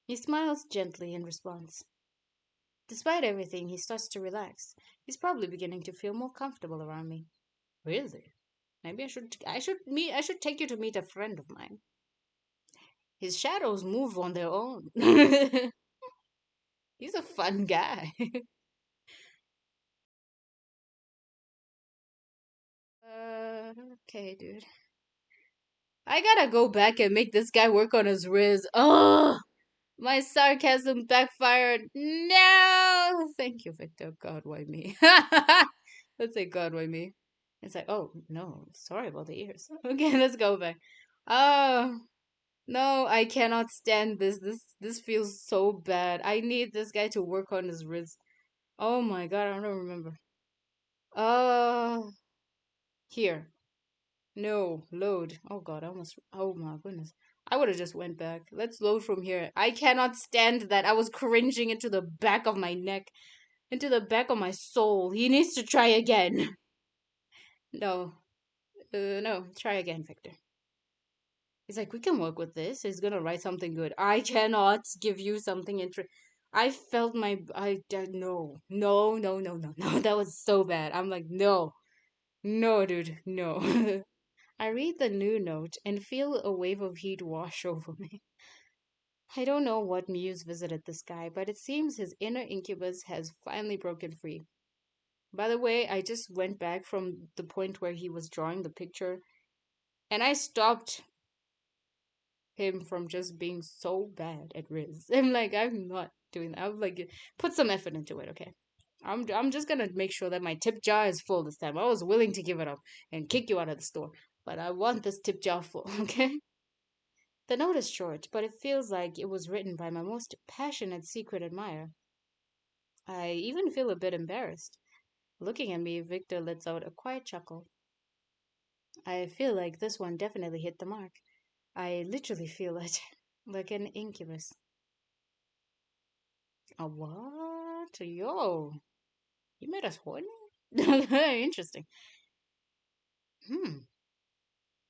He smiles gently in response. Despite everything, he starts to relax. He's probably beginning to feel more comfortable around me. Really? Maybe I should take you to meet a friend of mine. His shadows move on their own. He's a fun guy. Okay, dude. I gotta go back and make this guy work on his riz. Oh, my sarcasm backfired. No! Thank you, Victor. God, why me? Let's say God, why me? It's like, oh, no. Sorry about the ears. Okay, let's go back. Oh, no, I cannot stand this. This feels so bad. I need this guy to work on his wrist. Oh my God, I don't remember. Uh, here. No, load. Oh God, I almost. Oh my goodness. I would have just went back. Let's load from here. I cannot stand that. I was cringing into the back of my neck, into the back of my soul. He needs to try again. No, no, try again, Victor. He's like, we can work with this. He's gonna write something good. I cannot give you something interesting. I felt my. No, no, no, no, no, no. That was so bad. I'm like, no, no, dude, no. I read the new note and feel a wave of heat wash over me. I don't know what muse visited this guy, but it seems his inner incubus has finally broken free. By the way, I just went back from the point where he was drawing the picture, and I stopped him from just being so bad at Riz. I'm like, I'm not doing that. I'm like, put some effort into it, okay? I'm just gonna make sure that my tip jar is full this time. I was willing to give it up and kick you out of the store, but I want this tip jar full, okay? The note is short, but it feels like it was written by my most passionate secret admirer. I even feel a bit embarrassed. Looking at me, Victor lets out a quiet chuckle. I feel like this one definitely hit the mark. I literally feel it, like an incubus. A what? Yo, you made us horny? Very interesting. Hmm.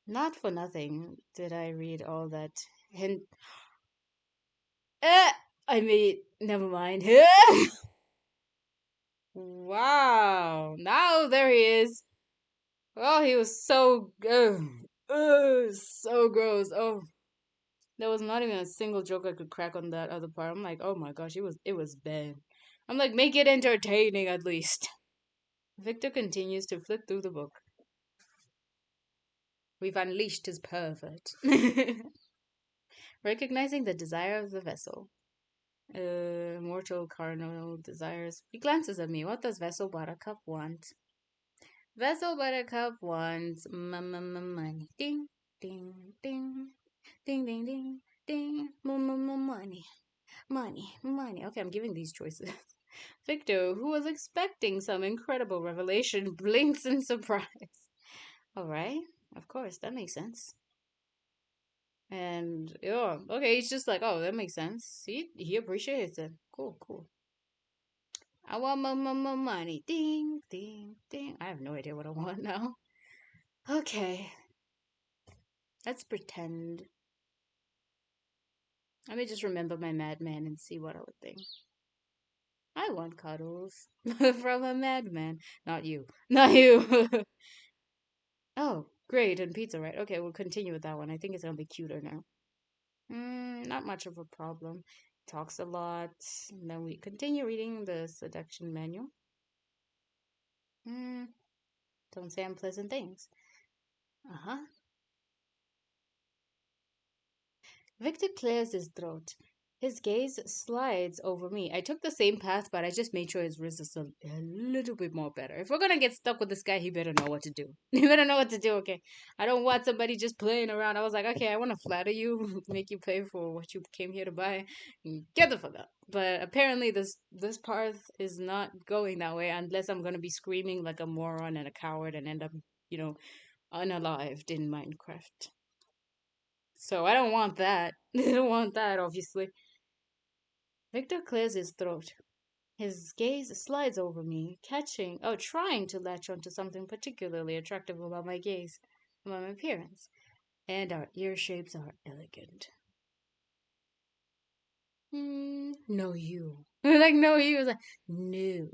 Not for nothing did I read all that hint. Eh, I mean, never mind. Wow. Now there he is. Oh, he was so so gross. Oh, there was not even a single joke I could crack on that other part. I'm like, oh my gosh, it was bad. I'm like, make it entertaining at least. Victor continues to flip through the book. We've unleashed his pervert. Recognizing the desire of the vessel. Mortal carnal desires. He glances at me. What does Vessel Buttercup want? Vessel Buttercup wants money. Ding, ding, ding, ding, ding, ding, ding. Money, money, money. Okay, I'm giving these choices. Victor, who was expecting some incredible revelation, blinks in surprise. All right, of course, that makes sense. And yeah, okay, he's just like, oh, that makes sense. See, he appreciates it. Cool, cool. I want my money. Ding, ding, ding. I have no idea what I want now. Okay, let's pretend. Let me just remember my madman and see what I would think. I want cuddles from a madman. Not you. Not you. Oh, great. And pizza, right? Okay, we'll continue with that one. I think it's gonna be cuter now. Not much of a problem. Talks a lot. And then we continue reading the seduction manual. Hmm, don't say unpleasant things. Uh huh. Victor clears his throat. His gaze slides over me. I took the same path, but I just made sure his wrist is a little bit more better. If we're gonna get stuck with this guy, he better know what to do. He better know what to do, okay? I don't want somebody just playing around. I was like, okay, I want to flatter you, make you pay for what you came here to buy. Get the fuck up. But apparently, this path is not going that way unless I'm gonna be screaming like a moron and a coward and end up, you know, unalived in Minecraft. So I don't want that. I don't want that, obviously. Victor clears his throat. His gaze slides over me, trying to latch onto something particularly attractive about my gaze, about my appearance. And our ear shapes are elegant. No, you. Like, no, he was like, no.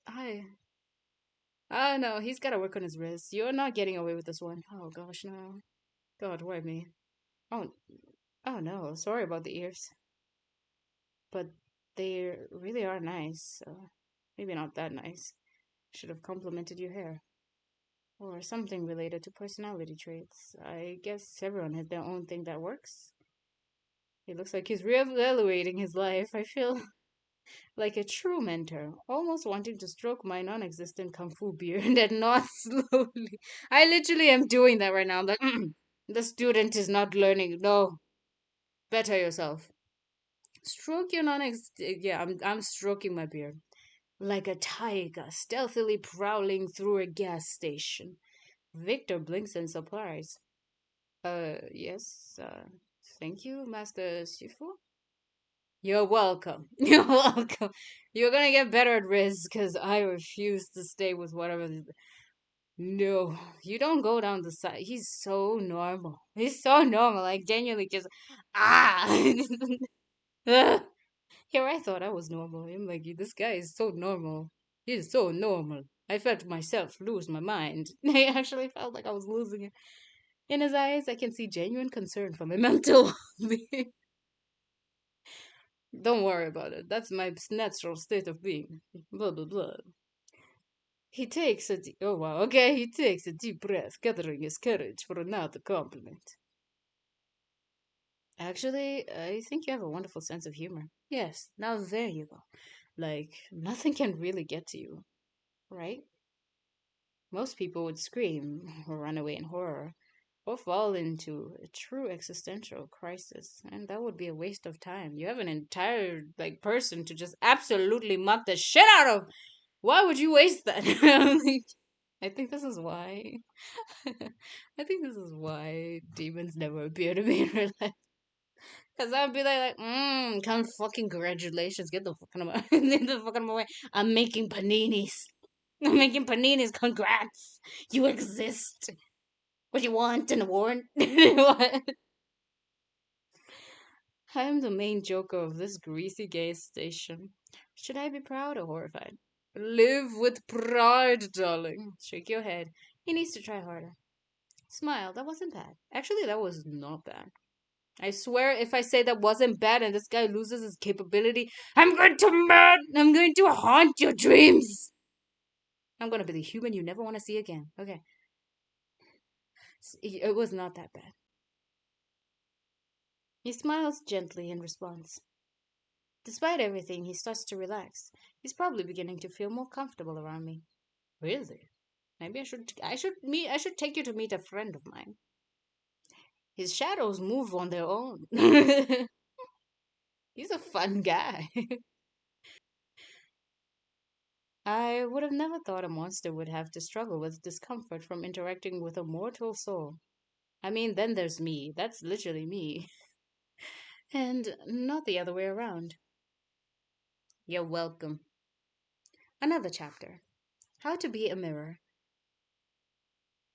I, oh no, he's got to work on his wrist. You're not getting away with this one. Oh gosh, no. God, why me? Oh, oh no. Sorry about the ears, but they really are nice. Maybe not that nice. Should have complimented your hair. Or something related to personality traits. I guess everyone has their own thing that works. He looks like he's reevaluating his life. I feel like a true mentor, almost wanting to stroke my non existent kung fu beard and nod slowly. I literally am doing that right now. I'm like, the student is not learning. No, better yourself. Stroke your non existent. Yeah, I'm stroking my beard. Like a tiger stealthily prowling through a gas station. Victor blinks in surprise. Yes, thank you, Master Shifu. You're welcome. You're welcome. You're gonna get better at risk because I refuse to stay with whatever. No, you don't go down the side. He's so normal. He's so normal. Like, genuinely just, ah! Ugh. Here I thought I was normal. I'm like, this guy is so normal. He's so normal. I felt myself lose my mind. I actually felt like I was losing it. In his eyes, I can see genuine concern for my mental well-being. Don't worry about it. That's my natural state of being. Blah, blah, blah. He takes a deep, oh wow, okay, he takes a deep breath, gathering his courage for another compliment. Actually, I think you have a wonderful sense of humor. Yes, now there you go. Like, nothing can really get to you, right? Most people would scream or run away in horror or fall into a true existential crisis, and that would be a waste of time. You have an entire like person to just absolutely mock the shit out of. Why would you waste that? Like, I think this is why. I think this is why demons never appear to me in real life. Cause I'd be come fucking congratulations, get the fuck out of my, get the fuck out of my way. I'm making paninis. I'm making paninis. Congrats, you exist. What do you want? An award? What? I'm the main joker of this greasy gas station. Should I be proud or horrified? Live with pride, darling. Shake your head. He needs to try harder. Smile. That wasn't bad. Actually, that was not bad. I swear, if I say that wasn't bad and this guy loses his capability, I'm going to murder. I'm going to haunt your dreams. I'm going to be the human you never want to see again. Okay. It was not that bad. He smiles gently in response. Despite everything, he starts to relax. He's probably beginning to feel more comfortable around me. Really? Maybe I should take you to meet a friend of mine. His shadows move on their own. He's a fun guy. I would have never thought a monster would have to struggle with discomfort from interacting with a mortal soul. I mean, then there's me. That's literally me. And not the other way around. You're welcome. Another chapter. How to be a mirror.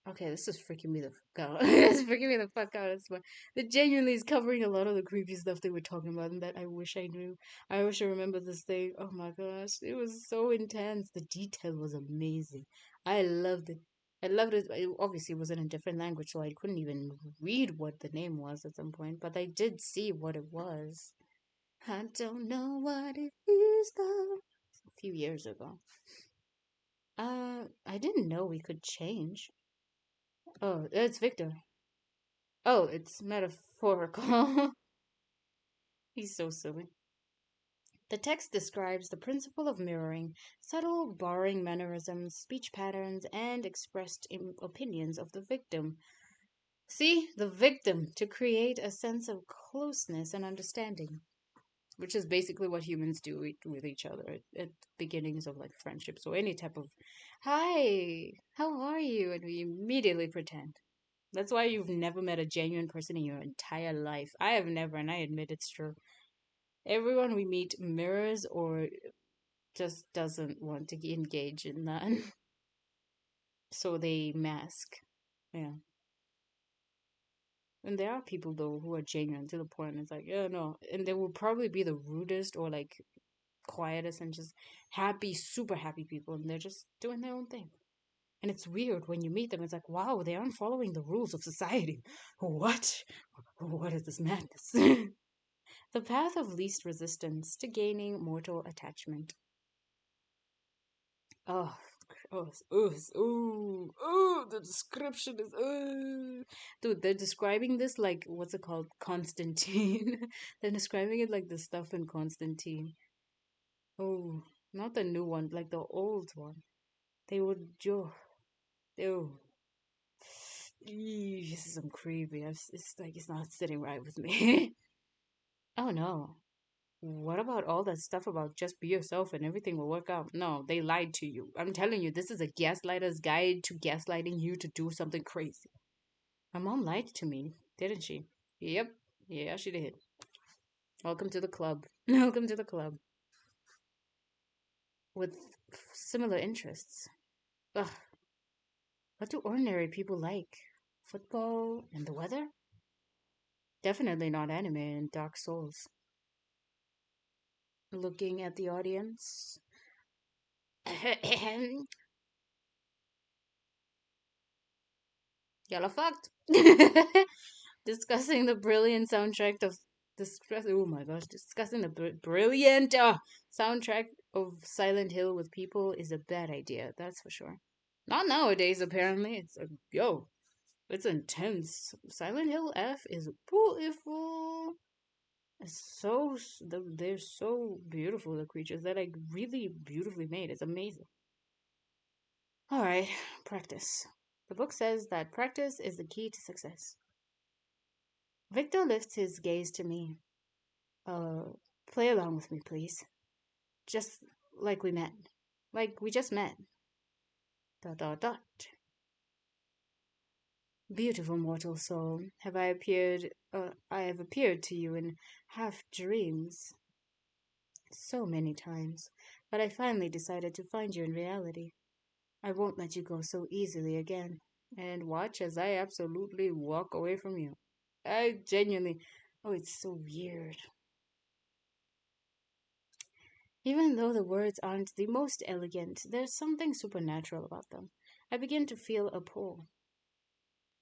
Okay, this is freaking me the fuck out. It's freaking me the fuck out. It's fun. It genuinely is covering a lot of the creepy stuff they were talking about, and that I wish I knew. I wish I remembered this thing. Oh my gosh, it was so intense. The detail was amazing. I loved it. I loved it. It obviously was in a different language, so I couldn't even read what the name was at some point, but I did see what it was. I don't know what it is though. A few years ago. I didn't know we could change. Oh, it's Victor. Oh, it's metaphorical. He's so silly. The text describes the principle of mirroring, subtle borrowing mannerisms, speech patterns, and expressed opinions of the victim. See, the victim, to create a sense of closeness and understanding, which is basically what humans do with each other at beginnings of like friendships or any type of, hi, how are you? And we immediately pretend. That's why you've never met a genuine person in your entire life. I have never, and I admit it's true. Everyone we meet mirrors or just doesn't want to engage in that. So they mask. Yeah. And there are people though who are genuine to the point. It's like, yeah, no, and they will probably be the rudest or like quietest and just happy, super happy people, and they're just doing their own thing. And it's weird when you meet them. It's like, wow, they aren't following the rules of society. What? What is this madness? The path of least resistance to gaining mortal attachment. Oh, the description is, dude, they're describing this like, what's it called? Constantine. They're describing it like the stuff in Constantine. Oh, not the new one, like the old one. They would, ew. This is some creepy. It's like, it's not sitting right with me. Oh no. What about all that stuff about just be yourself and everything will work out? No, they lied to you. I'm telling you, this is a gaslighter's guide to gaslighting you to do something crazy. My mom lied to me, didn't she? Yep. Yeah, she did. Welcome to the club. Welcome to the club. With similar interests. Ugh, what do ordinary people like? Football and the weather? Definitely not anime and Dark Souls. Looking at the audience. Y'all are fucked. Discussing the brilliant soundtrack of oh my gosh, discussing the brilliant soundtrack of Silent Hill with people is a bad idea. That's for sure. Not nowadays, apparently. It's like, yo, it's intense. Silent Hill F is beautiful. It's so they're so beautiful. The creatures, they're like really beautifully made. It's amazing. All right, practice. The book says that practice is the key to success. Victor lifts his gaze to me. Uh, play along with me, please. Just like we met. Like we just met. Dot dot dot. Beautiful mortal soul, I have appeared to you in half dreams so many times, but I finally decided to find you in reality. I won't let you go so easily again. And watch as I absolutely walk away from you. I genuinely, oh, it's so weird. Even though the words aren't the most elegant, there's something supernatural about them. I begin to feel a pull.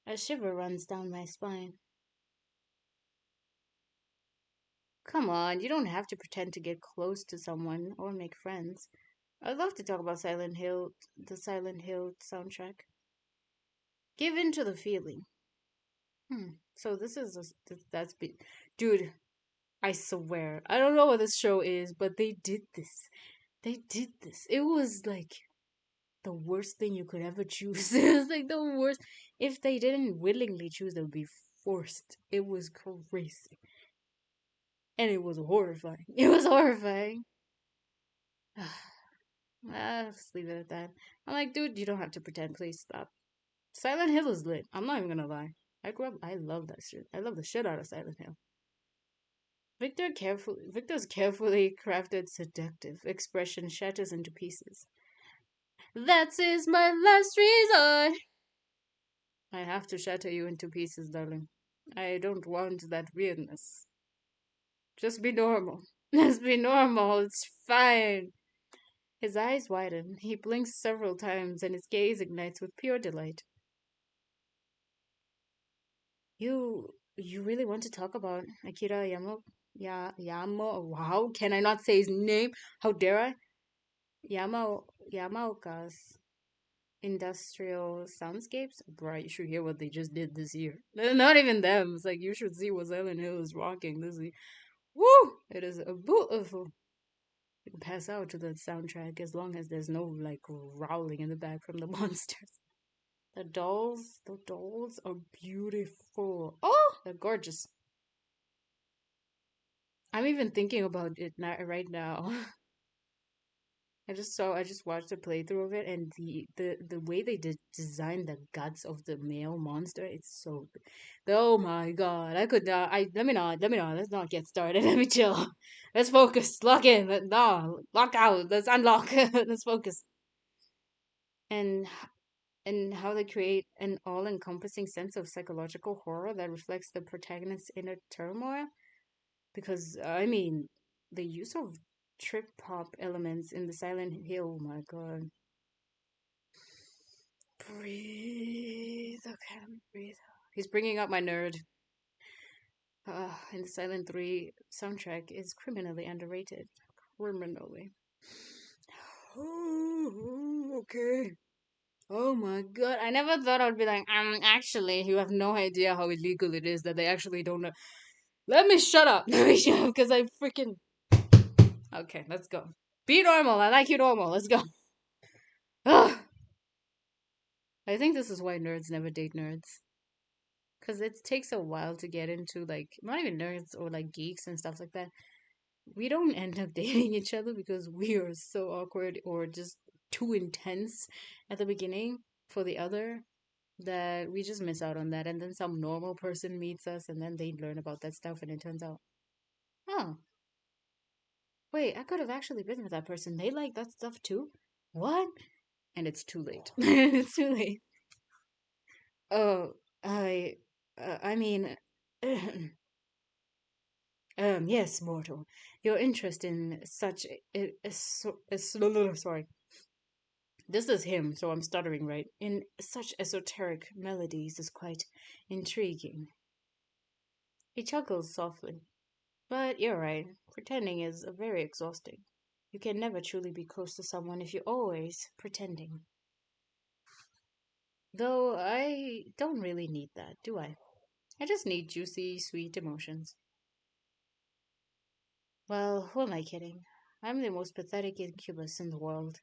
A shiver runs down my spine. Come on, you don't have to pretend to get close to someone or make friends. I'd love to talk about the Silent Hill soundtrack. Give in to the feeling. So this is dude. I swear, I don't know what this show is, but they did this. They did this. It was like the worst thing you could ever choose. It was like the worst. If they didn't willingly choose, they would be forced. It was crazy. And it was horrifying. It was horrifying. Let's leave it at that. I'm like, dude, you don't have to pretend. Please stop. Silent Hill is lit. I'm not even gonna lie. I love that shit. I love the shit out of Silent Hill. Victor's carefully crafted seductive expression shatters into pieces. That is my last resort. I have to shatter you into pieces, darling. I don't want that weirdness. Just be normal. Just be normal. It's fine. His eyes widen. He blinks several times and his gaze ignites with pure delight. You really want to talk about Akira Wow, can I not say his name? How dare I? Yamaoka's industrial soundscapes. Bro, you should hear what they just did this year. Not even them. It's like you should see what Silent Hill is rocking this year. Woo! It is a beautiful. You can pass out to the soundtrack as long as there's no like growling in the back from the monsters. The dolls are beautiful. Oh, they're gorgeous. I'm even thinking about it right now. I just watched a playthrough of it, and the way they did design the guts of the male monster, it's so oh my god, I could not let me not let's not get started. Let me chill. Let's focus. Lock in. No, lock out. Let's unlock. Let's focus. And and how they create an all-encompassing sense of psychological horror that reflects the protagonist's inner turmoil. Because I mean, the use of trip hop elements in the Silent Hill. Oh my god. Breathe. Okay, breathe. He's bringing up my nerd. And the Silent 3 soundtrack is criminally underrated. Criminally. Oh, okay. Oh my god. I never thought I'd be like, actually, you have no idea how illegal it is that they actually don't know. Let me shut up. Let me shut up because I freaking. Okay, let's go. Be normal. I like you normal. Let's go. Ugh. I think this is why nerds never date nerds. Because it takes a while to get into, like, not even nerds or, like, geeks and stuff like that. We don't end up dating each other because we are so awkward or just too intense at the beginning for the other that we just miss out on that. And then some normal person meets us and then they learn about that stuff and it turns out, oh, wait, I could have actually been with that person. They like that stuff too? What? And it's too late. It's too late. Oh, I mean, yes, mortal. Your interest in such sorry. This is him, so I'm stuttering, right? In such esoteric melodies is quite intriguing. He chuckles softly. But you're right. Pretending is very exhausting. You can never truly be close to someone if you're always pretending. Though I don't really need that, do I? I just need juicy, sweet emotions. Well, who am I kidding? I'm the most pathetic incubus in the world.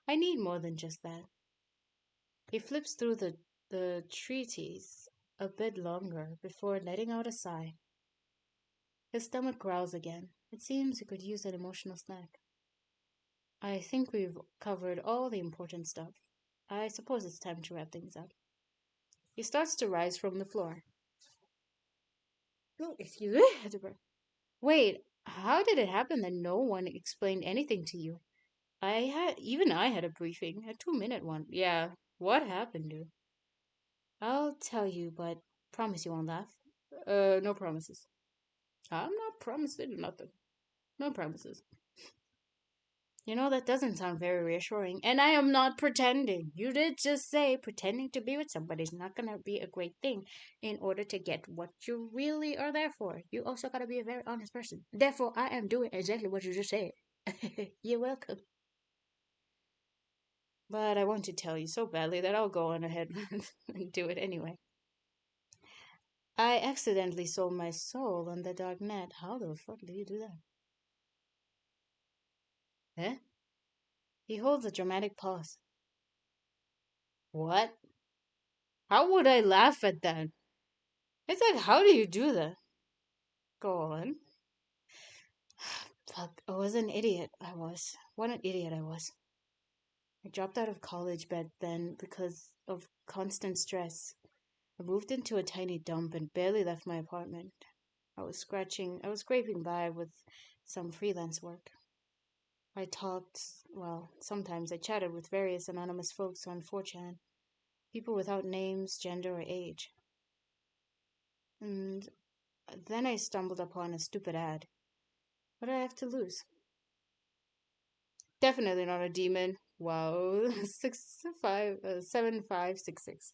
I need more than just that. He flips through the treatise a bit longer before letting out a sigh. His stomach growls again. It seems he could use an emotional snack. I think we've covered all the important stuff. I suppose it's time to wrap things up. He starts to rise from the floor. Oh, excuse me. Wait, how did it happen that no one explained anything to you? I had a briefing, a 2 minute one. Yeah, what happened, dude? I'll tell you, but promise you won't laugh. No promises. I'm not promising nothing. No promises. You know, that doesn't sound very reassuring. And I am not pretending. You did just say pretending to be with somebody is not going to be a great thing in order to get what you really are there for. You also got to be a very honest person. Therefore, I am doing exactly what you just said. You're welcome. But I want to tell you so badly that I'll go on ahead and do it anyway. I accidentally sold my soul on the dark net. How the fuck do you do that? Eh? He holds a dramatic pause. What? How would I laugh at that? It's like, how do you do that? Go on. Fuck, I was an idiot. I was. What an idiot I was. I dropped out of college back then because of constant stress. I moved into a tiny dump and barely left my apartment. I was scraping by with some freelance work. I talked, well, sometimes I chatted with various anonymous folks on 4chan, people without names, gender, or age. And then I stumbled upon a stupid ad. What did I have to lose? Definitely not a demon. Wow, 7566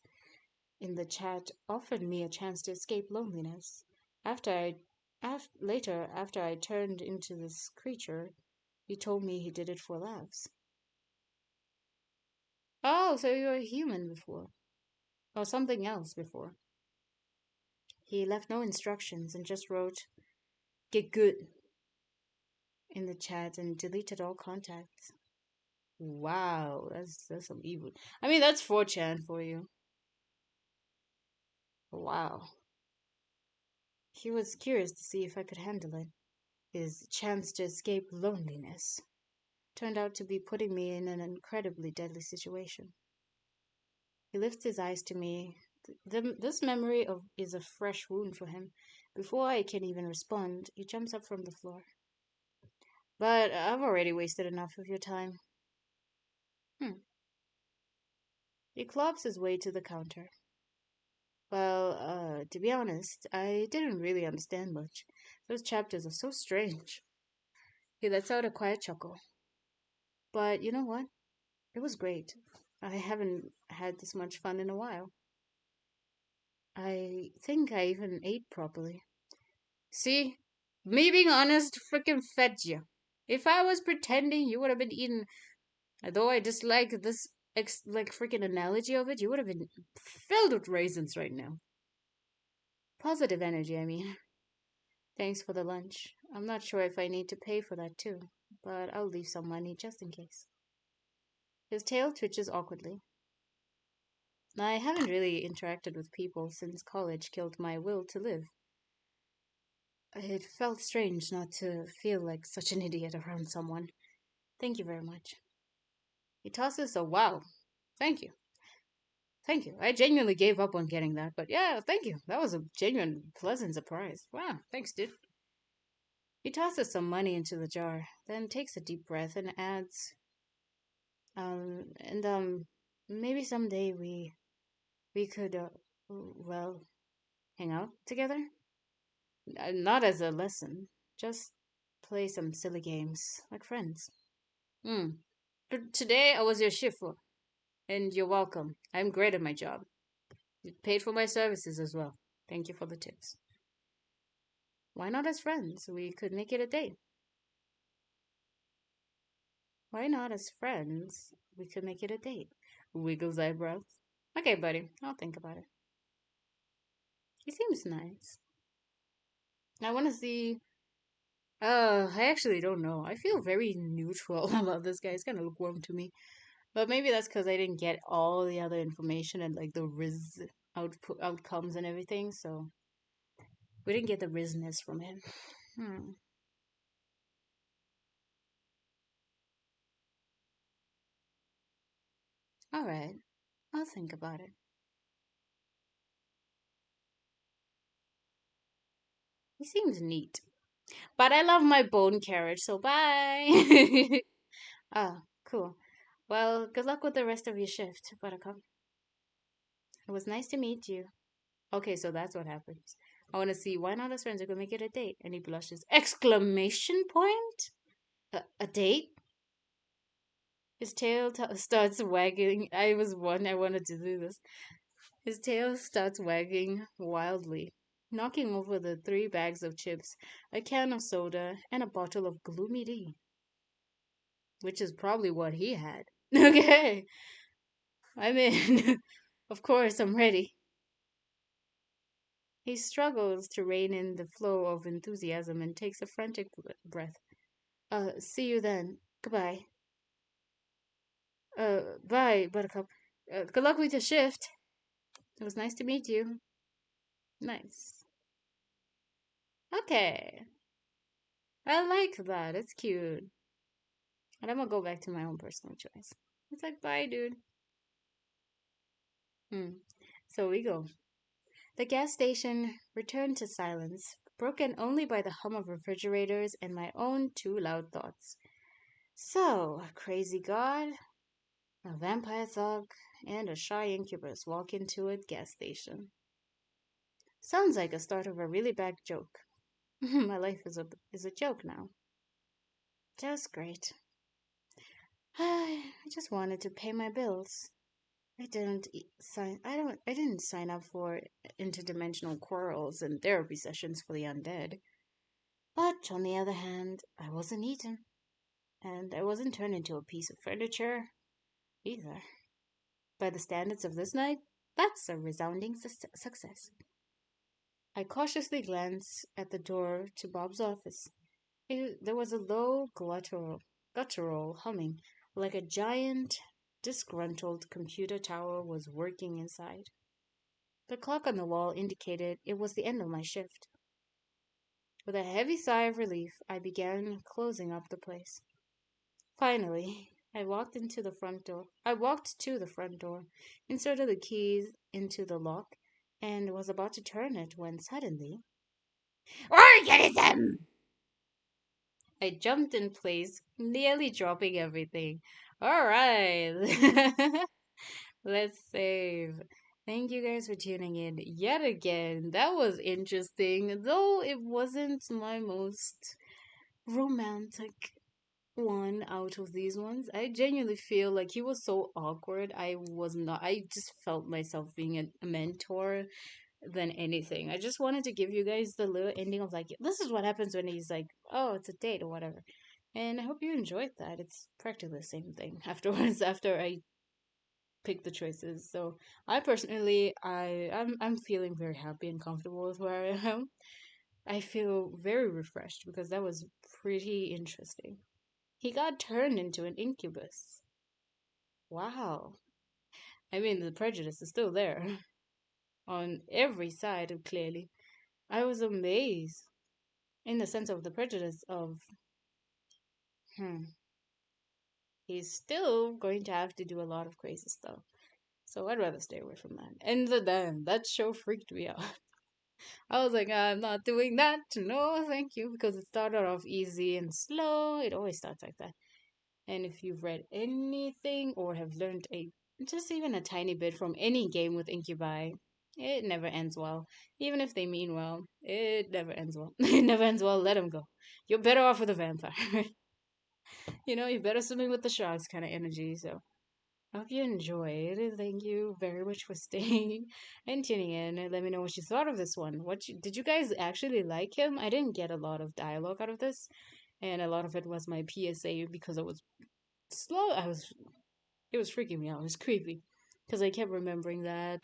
in the chat offered me a chance to escape loneliness. After I turned into this creature, he told me he did it for laughs. Oh, so you were a human before, or something else before. He left no instructions and just wrote "get good" in the chat and deleted all contacts. Wow, that's some evil. I mean, that's 4chan for you. Wow. He was curious to see if I could handle it. His chance to escape loneliness turned out to be putting me in an incredibly deadly situation. He lifts his eyes to me. This memory of is a fresh wound for him. Before I can even respond, he jumps up from the floor. But I've already wasted enough of your time. Hmm. He clops his way to the counter. Well, to be honest, I didn't really understand much. Those chapters are so strange. He lets out a quiet chuckle. But you know what? It was great. I haven't had this much fun in a while. I think I even ate properly. See? Me being honest freaking fed you. If I was pretending, you would have been eating. Though I dislike this like freaking analogy of it, you would have been filled with raisins right now. Positive energy, I mean. Thanks for the lunch. I'm not sure if I need to pay for that too, but I'll leave some money just in case. His tail twitches awkwardly. I haven't really interacted with people since college killed my will to live. It felt strange not to feel like such an idiot around someone. Thank you very much. He tosses a wow. Thank you. Thank you. I genuinely gave up on getting that, but yeah, thank you. That was a genuine, pleasant surprise. Wow, thanks, dude. He tosses some money into the jar, then takes a deep breath and adds, and maybe someday we could, well, hang out together. Not as a lesson, just play some silly games like friends. Hmm. But today I was your shift, and you're welcome. I'm great at my job. You paid for my services as well. Thank you for the tips. Why not as friends? We could make it a date. Why not as friends? We could make it a date. Wiggles eyebrows. Okay, buddy. I'll think about it. He seems nice. I want to see. I actually don't know. I feel very neutral about this guy. He's kind of lukewarm to me. But maybe that's because I didn't get all the other information and like the Riz outcomes and everything. So we didn't get the Rizness from him. Hmm. All right. I'll think about it. He seems neat. But I love my bone carriage, so bye. Ah, cool. Well, good luck with the rest of your shift, Buttercup. It was nice to meet you. Okay, so that's what happens. I want to see why not as friends we could make it a date. And he blushes. Exclamation point? A date? His tail starts wagging. I was one. I wanted to do this. His tail starts wagging wildly, knocking over the three bags of chips, a can of soda, and a bottle of gloomy tea, which is probably what he had. Okay, I'm in. Of course, I'm ready. He struggles to rein in the flow of enthusiasm and takes a frantic breath. See you then. Goodbye. Bye, Buttercup. Good luck with your shift. It was nice to meet you. Nice. Okay. I like that. It's cute. And I'm gonna go back to my own personal choice. It's like, bye, dude. Hmm. So we go. The gas station returned to silence, broken only by the hum of refrigerators and my own two loud thoughts. So, a crazy god, a vampire thug, and a shy incubus walk into a gas station. Sounds like a start of a really bad joke. My life is a joke now. Just great. I just wanted to pay my bills. I didn't sign up for interdimensional quarrels and therapy sessions for the undead. But on the other hand, I wasn't eaten, and I wasn't turned into a piece of furniture either. By the standards of this night, that's a resounding success. I cautiously glanced at the door to Bob's office. There was a low, guttural humming, like a giant, disgruntled computer tower was working inside. The clock on the wall indicated it was the end of my shift. With a heavy sigh of relief, I began closing up the place. Finally, I walked to the front door, inserted the keys into the lock, and was about to turn it when suddenly, organism! I jumped in place, nearly dropping everything. All right. Let's save. Thank you guys for tuning in yet again. That was interesting, though it wasn't my most romantic one out of these ones. I genuinely feel like he was so awkward. I was not, I just felt myself being a mentor than anything. I just wanted to give you guys the little ending of like, this is what happens when he's like, oh, it's a date or whatever. And I hope you enjoyed that. It's practically the same thing afterwards after I pick the choices. So I personally, I'm feeling very happy and comfortable with where I am. I feel very refreshed because that was pretty interesting. He got turned into an incubus. Wow. I mean, the prejudice is still there on every side, clearly. I was amazed in the sense of the prejudice of, hmm, he's still going to have to do a lot of crazy stuff. So I'd rather stay away from that. And then that show freaked me out. I was like, I'm not doing that. No, thank you. Because it started off easy and slow. It always starts like that. And if you've read anything or have learned just even a tiny bit from any game with incubi, it never ends well. Even if they mean well, it never ends well. It never ends well. Let them go. You're better off with a vampire. You're better swimming with the sharks kind of energy. So I hope you enjoyed. Thank you very much for staying and tuning in. And let me know what you thought of this one. Did you guys actually like him? I didn't get a lot of dialogue out of this, and a lot of it was my PSA because I was slow. It was freaking me out. It was creepy because I kept remembering that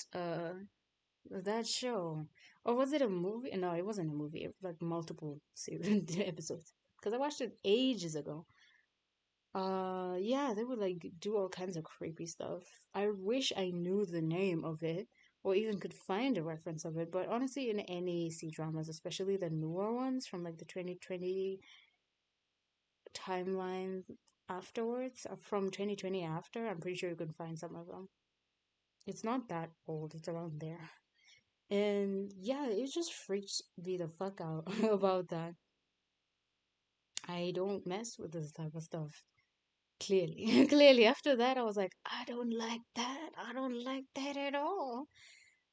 show, or was it a movie? No, it wasn't a movie. It was like multiple series episodes because I watched it ages ago. Yeah, they would like do all kinds of creepy stuff. I wish I knew the name of it or even could find a reference of it, but honestly, in any C dramas, especially the newer ones from like the 2020 timeline afterwards, from 2020 after, I'm pretty sure you can find some of them. It's not that old, it's around there. And yeah, it just freaks me the fuck out about that. I don't mess with this type of stuff. Clearly, clearly, after that, I was like, I don't like that. I don't like that at all.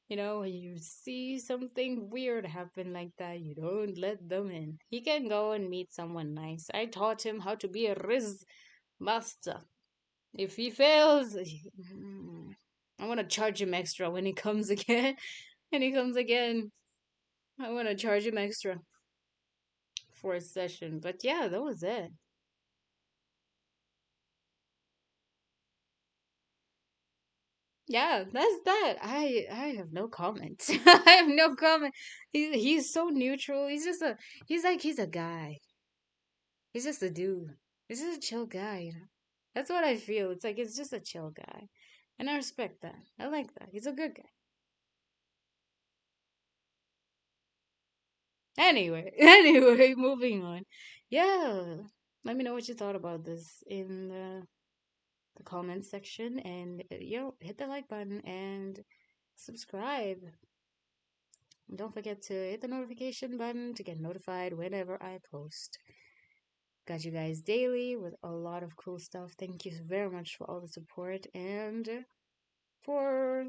When you see something weird happen like that, you don't let them in. He can go and meet someone nice. I taught him how to be a Riz master. If he fails, I'm gonna charge him extra when he comes again. When he comes again, I wanna charge him extra for a session. But yeah, that was it. Yeah, that's that. I have no comment. I have no comment. He's so neutral. He's a guy. He's just a dude. He's just a chill guy. That's what I feel. It's like it's just a chill guy. And I respect that. I like that. He's a good guy. Anyway, anyway, moving on. Yeah. Let me know what you thought about this in the comments section and hit the like button and subscribe. And don't forget to hit the notification button to get notified whenever I post. Got you guys daily with a lot of cool stuff. Thank you very much for all the support and for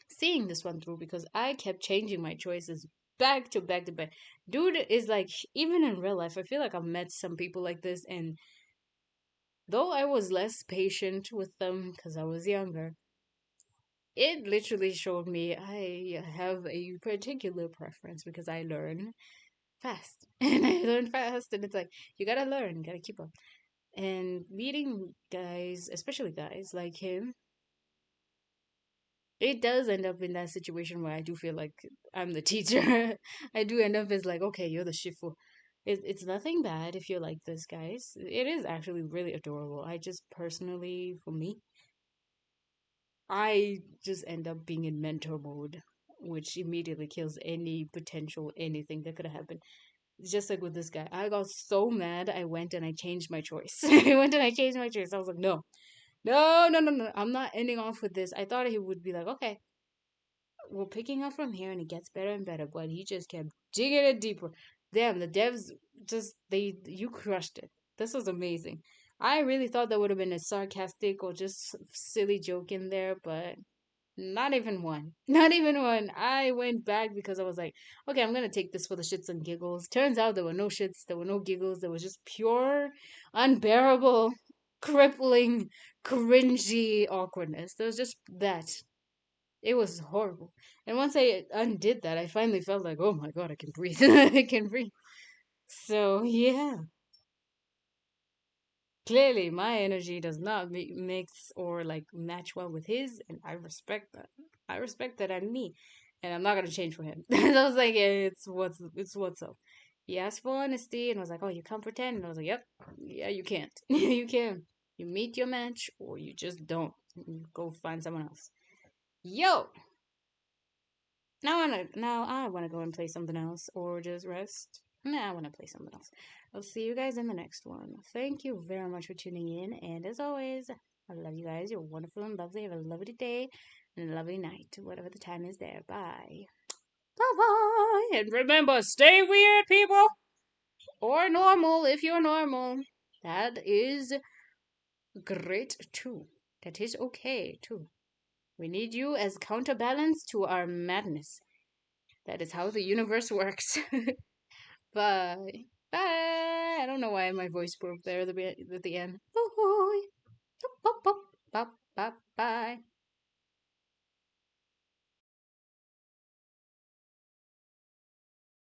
seeing this one through because I kept changing my choices back to back to back. Dude is like, even in real life, I feel like I've met some people like this, and though I was less patient with them because I was younger, it literally showed me I have a particular preference because I learn fast. And I learn fast, and it's like, you gotta learn, you gotta keep up. And meeting guys, especially guys like him, it does end up in that situation where I do feel like I'm the teacher. I do end up as like, okay, you're the shifu. It's nothing bad if you're like this, guys. It is actually really adorable. I just personally, for me, I just end up being in mentor mode, which immediately kills any potential anything that could have happened. Just like with this guy, I got so mad. I went and I changed my choice. I went and I changed my choice. I was like, no, no, no, no, no. I'm not ending off with this. I thought he would be like, okay, we're picking up from here and it gets better and better, but he just kept digging it deeper. Damn, the devs you crushed it. This was amazing. I really thought that would have been a sarcastic or just silly joke in there, but not even one. Not even one. I went back because I was like, okay, I'm gonna take this for the shits and giggles. Turns out there were no shits, there were no giggles, there was just pure, unbearable, crippling, cringy awkwardness. There was just that. It was horrible. And once I undid that, I finally felt like, oh my god, I can breathe. I can breathe. So, yeah. Clearly, my energy does not mix or like match well with his, and I respect that. I respect that I'm me, and I'm not gonna change for him. So I was like, it's what's up. He asked for honesty, and was like, oh, you can't pretend. And I was like, yep, yeah, you can't. You can. You meet your match, or you just don't. You go find someone else. Yo, now I wanna go and play something else or just rest. Nah, I wanna play something else. I'll see you guys in the next one. Thank you very much for tuning in, and as always, I love you guys. You're wonderful and lovely. Have a lovely day and a lovely night, whatever the time is there. Bye. Bye bye. And remember, stay weird, people. Or normal if you're normal. That is great too. That is okay too. We need you as counterbalance to our madness. That is how the universe works. Bye. Bye. I don't know why my voice broke there at the end.